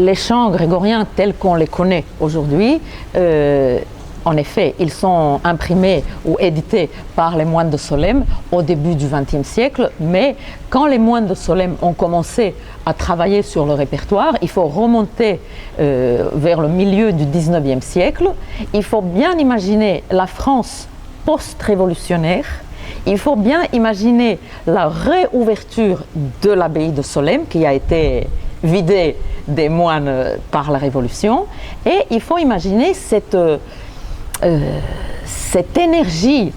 les chants grégoriens tels qu'on les connaît aujourd'hui, en effet, ils sont imprimés ou édités par les moines de Solesmes au début du XXe siècle, mais quand les moines de Solesmes ont commencé à travailler sur le répertoire, il faut remonter vers le milieu du XIXe siècle. Il faut bien imaginer la France post-révolutionnaire. Il faut bien imaginer la réouverture de l'abbaye de Solesmes qui a été vidée des moines par la Révolution, et il faut imaginer cette énergie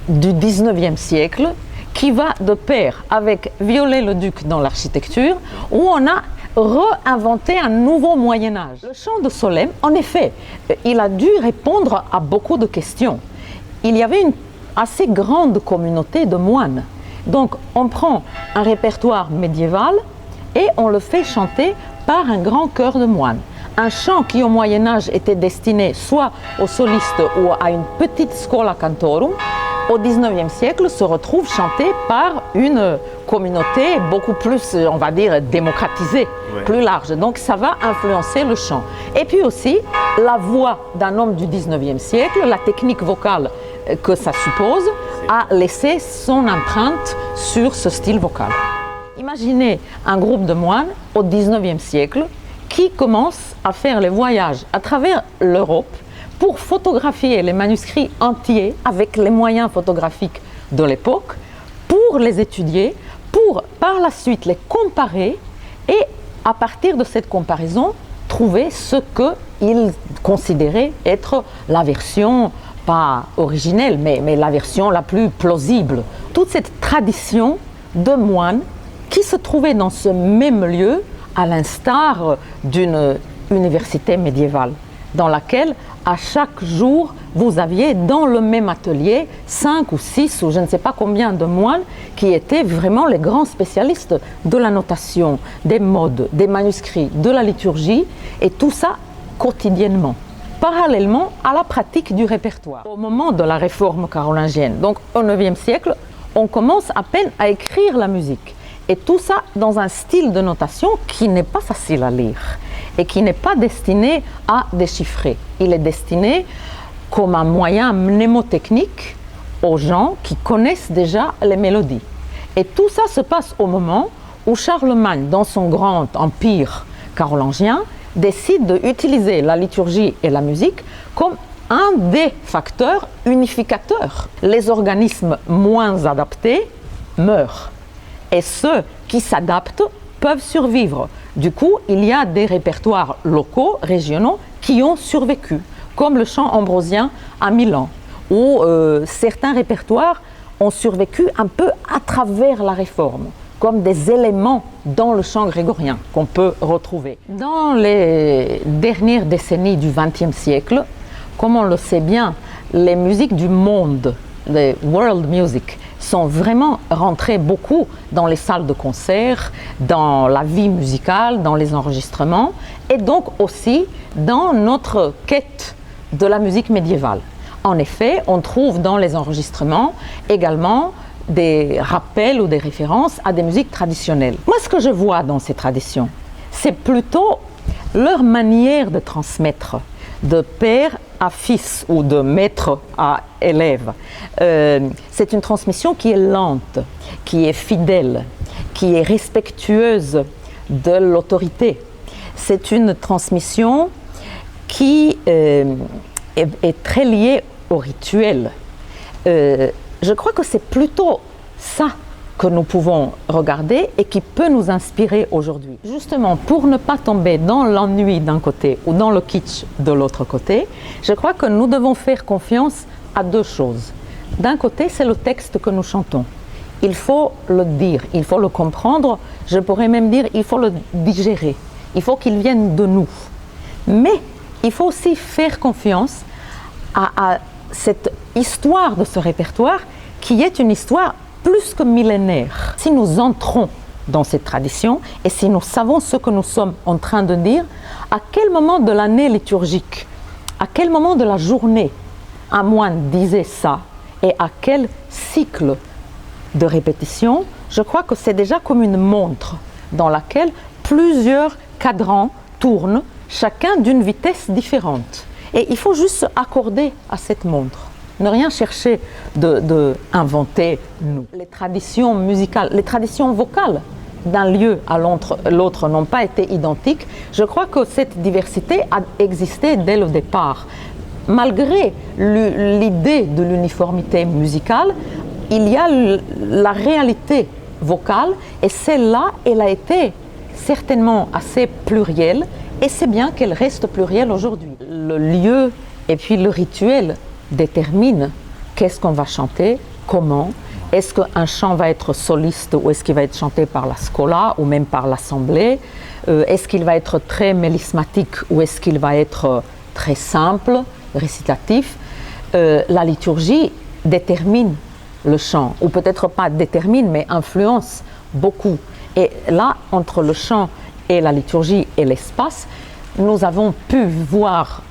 du XIXe siècle qui va de pair avec Viollet-le-Duc dans l'architecture, où on a réinventé un nouveau Moyen-Âge. Le chant de Solesmes, en effet, il a dû répondre à beaucoup de questions. Il y avait une assez grande communauté de moines. Donc on prend un répertoire médiéval et on le fait chanter par un grand chœur de moines. Un chant qui au Moyen-Âge était destiné soit aux solistes ou à une petite scola cantorum, au XIXe siècle se retrouve chanté par une communauté beaucoup plus, on va dire, démocratisée, plus large. Donc ça va influencer le chant. Et puis aussi, la voix d'un homme du XIXe siècle, la technique vocale que ça suppose, a laissé son empreinte sur ce style vocal. Imaginez un groupe de moines au XIXe siècle qui commence à faire les voyages à travers l'Europe pour photographier les manuscrits entiers avec les moyens photographiques de l'époque, pour les étudier, pour par la suite les comparer et à partir de cette comparaison, trouver ce qu'ils considéraient être la version, pas originelle, mais la version la plus plausible. Toute cette tradition de moines qui se trouvait dans ce même lieu, à l'instar d'une université médiévale, dans laquelle, à chaque jour, vous aviez dans le même atelier 5 ou 6 ou je ne sais pas combien de moines qui étaient vraiment les grands spécialistes de la notation, des modes, des manuscrits, de la liturgie, et tout ça quotidiennement, parallèlement à la pratique du répertoire. Au moment de la réforme carolingienne, donc au IXe siècle, on commence à peine à écrire la musique. Et tout ça dans un style de notation qui n'est pas facile à lire et qui n'est pas destiné à déchiffrer. Il est destiné comme un moyen mnémotechnique aux gens qui connaissent déjà les mélodies. Et tout ça se passe au moment où Charlemagne, dans son grand empire carolingien, décide d'utiliser la liturgie et la musique comme un des facteurs unificateurs. Les organismes moins adaptés meurent. Et ceux qui s'adaptent peuvent survivre. Du coup, il y a des répertoires locaux, régionaux, qui ont survécu, comme le chant ambrosien à Milan, où certains répertoires ont survécu un peu à travers la réforme, comme des éléments dans le chant grégorien qu'on peut retrouver. Dans les dernières décennies du XXe siècle, comme on le sait bien, les musiques du monde, les world music, sont vraiment rentrés beaucoup dans les salles de concert, dans la vie musicale, dans les enregistrements, et donc aussi dans notre quête de la musique médiévale. En effet, on trouve dans les enregistrements également des rappels ou des références à des musiques traditionnelles. Moi, ce que je vois dans ces traditions, c'est plutôt leur manière de transmettre, de père à fils ou de maître à élève. C'est une transmission qui est lente, qui est fidèle, qui est respectueuse de l'autorité. C'est une transmission qui est très liée au rituel. Je crois que c'est plutôt ça que nous pouvons regarder et qui peut nous inspirer aujourd'hui. Justement, pour ne pas tomber dans l'ennui d'un côté ou dans le kitsch de l'autre côté, je crois que nous devons faire confiance à deux choses. D'un côté, c'est le texte que nous chantons. Il faut le dire, il faut le comprendre, je pourrais même dire il faut le digérer, il faut qu'il vienne de nous. Mais il faut aussi faire confiance à cette histoire de ce répertoire qui est une histoire plus que millénaire. Si nous entrons dans cette tradition et si nous savons ce que nous sommes en train de dire, à quel moment de l'année liturgique, à quel moment de la journée un moine disait ça et à quel cycle de répétition, je crois que c'est déjà comme une montre dans laquelle plusieurs cadrans tournent, chacun d'une vitesse différente. Et il faut juste accorder à cette montre. Ne rien chercher d'inventer nous. Les traditions musicales, les traditions vocales d'un lieu à l'autre n'ont pas été identiques. Je crois que cette diversité a existé dès le départ. Malgré l'idée de l'uniformité musicale, il y a la réalité vocale et celle-là, elle a été certainement assez plurielle et c'est bien qu'elle reste plurielle aujourd'hui. Le lieu et puis le rituel déterminent qu'est-ce qu'on va chanter, comment. Est-ce qu'un chant va être soliste ou est-ce qu'il va être chanté par la scola ou même par l'assemblée? Est-ce qu'il va être très mélismatique ou est-ce qu'il va être très simple, récitatif? La liturgie détermine le chant, ou peut-être pas détermine, mais influence beaucoup. Et là, entre le chant et la liturgie et l'espace, nous avons pu voir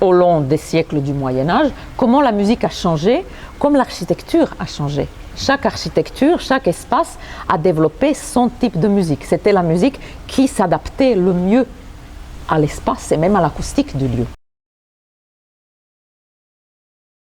au long des siècles du Moyen-Âge comment la musique a changé, comme l'architecture a changé. Chaque architecture, chaque espace a développé son type de musique. C'était la musique qui s'adaptait le mieux à l'espace et même à l'acoustique du lieu.